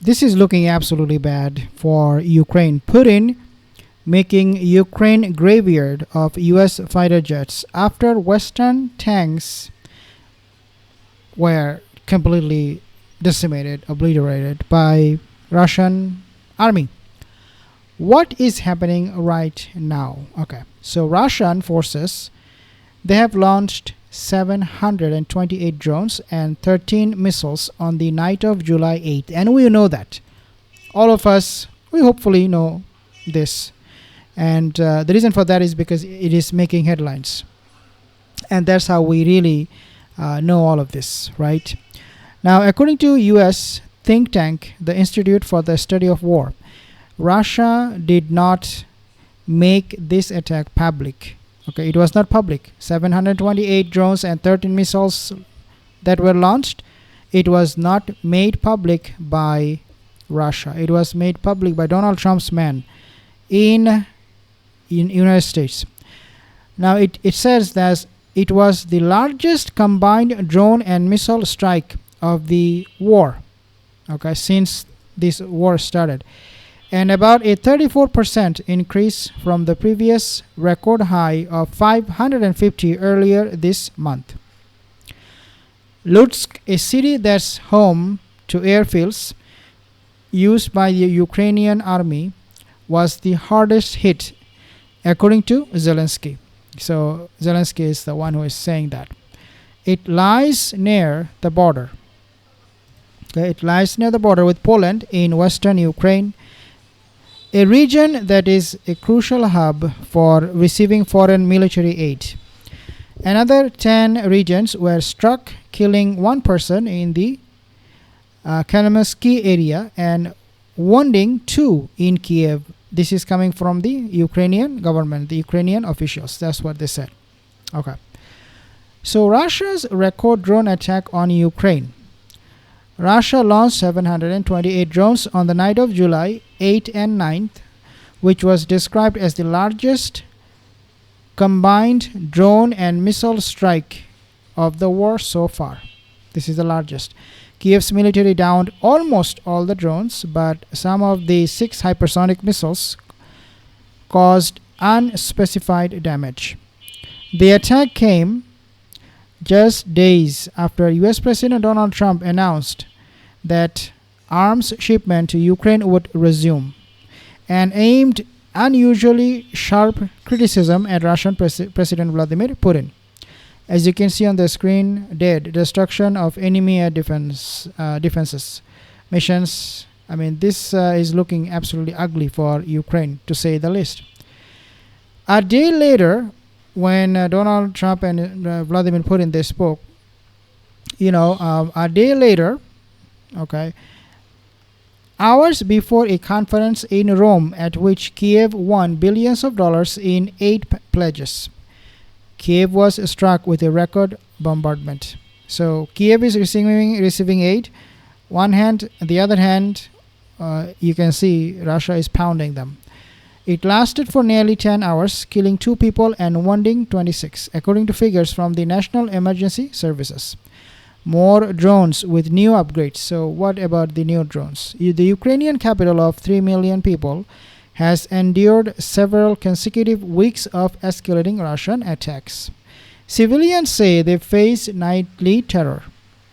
this is looking absolutely bad for Ukraine. Putin making Ukraine graveyard of US fighter jets after Western tanks were completely decimated, obliterated by Russian army. What is happening right now? Okay, so Russian forces, they have launched 728 drones and 13 missiles on the night of July 8th, and we know that. All of us, we hopefully know this, and the reason for that is because it is making headlines, and that's how we really know all of this, right? Now, according to U.S. think tank, the Institute for the Study of War, Russia did not make this attack public. Okay, it was not public. 728 drones and 13 missiles that were launched, it was not made public by Russia. It was made public by Donald Trump's man in United States. Now it says that it was the largest combined drone and missile strike of the war, okay, since this war started, and about a 34% increase from the previous record high of 550 earlier this month. Lutsk, a city that's home to airfields used by the Ukrainian army, was the hardest hit, according to Zelensky. So Zelensky is the one who is saying that. It lies near the border. Okay, it lies near the border with Poland in western Ukraine, a region that is a crucial hub for receiving foreign military aid. Another 10 regions were struck, killing one person in the Kalmyky area and wounding two in Kyiv. This is coming from the Ukrainian government, the Ukrainian officials. That's what they said. Okay. So Russia's record drone attack on Ukraine. Russia launched 728 drones on the night of July 8th and 9th, which was described as the largest combined drone and missile strike of the war so far. This is the largest. Kyiv's military downed almost all the drones, but some of the 6 hypersonic missiles caused unspecified damage. The attack came just days after US President Donald Trump announced that arms shipment to Ukraine would resume, and aimed unusually sharp criticism at Russian President Vladimir Putin. As you can see on the screen, destruction of enemy air defenses missions. I mean, this is looking absolutely ugly for Ukraine, to say the least. A day later, when Donald Trump and Vladimir Putin, they spoke, a day later, okay, hours before a conference in Rome at which Kyiv won billions of dollars in aid pledges, Kyiv was struck with a record bombardment. So Kyiv is receiving aid. One hand, the other hand, you can see Russia is pounding them. It lasted for nearly 10 hours, killing 2 people and wounding 26, according to figures from the National Emergency Services. More drones with new upgrades. So what about the new drones? The Ukrainian capital of 3 million people has endured several consecutive weeks of escalating Russian attacks. Civilians say they face nightly terror,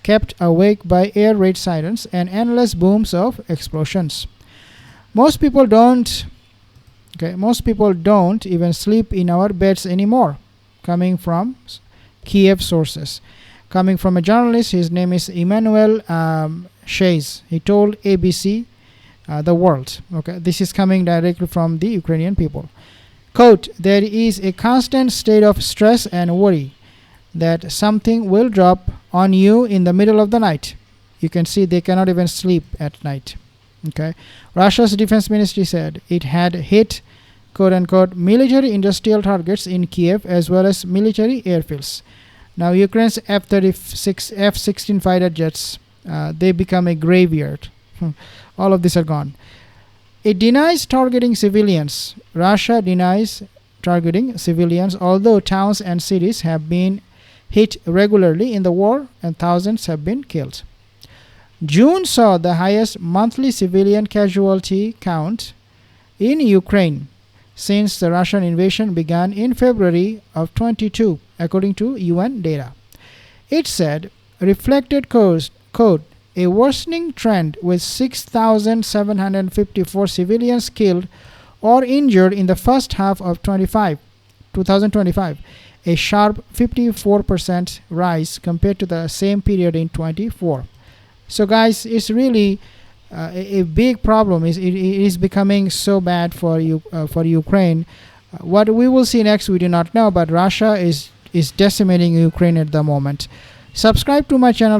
kept awake by air raid sirens and endless booms of explosions. Most people don't even sleep in our beds anymore, coming from Kyiv sources. Coming from a journalist, his name is Emmanuel Shays. He told ABC The World. Okay, this is coming directly from the Ukrainian people. Quote, there is a constant state of stress and worry that something will drop on you in the middle of the night. You can see they cannot even sleep at night. Okay, Russia's defense ministry said it had hit, quote unquote, military industrial targets in Kyiv as well as military airfields. Now Ukraine's F-16 fighter jets, they become a graveyard. All of these are gone. It denies targeting civilians. Russia denies targeting civilians, although towns and cities have been hit regularly in the war and thousands have been killed. June saw the highest monthly civilian casualty count in Ukraine since the Russian invasion began in February of 22, according to UN data. It said reflected code a worsening trend with 6,754 civilians killed or injured in the first half of 2025, a sharp 54% rise compared to the same period in 24. So, guys, it's really a big problem. It is becoming so bad for Ukraine. What we will see next, we do not know, but Russia is decimating Ukraine at the moment. Subscribe to my channel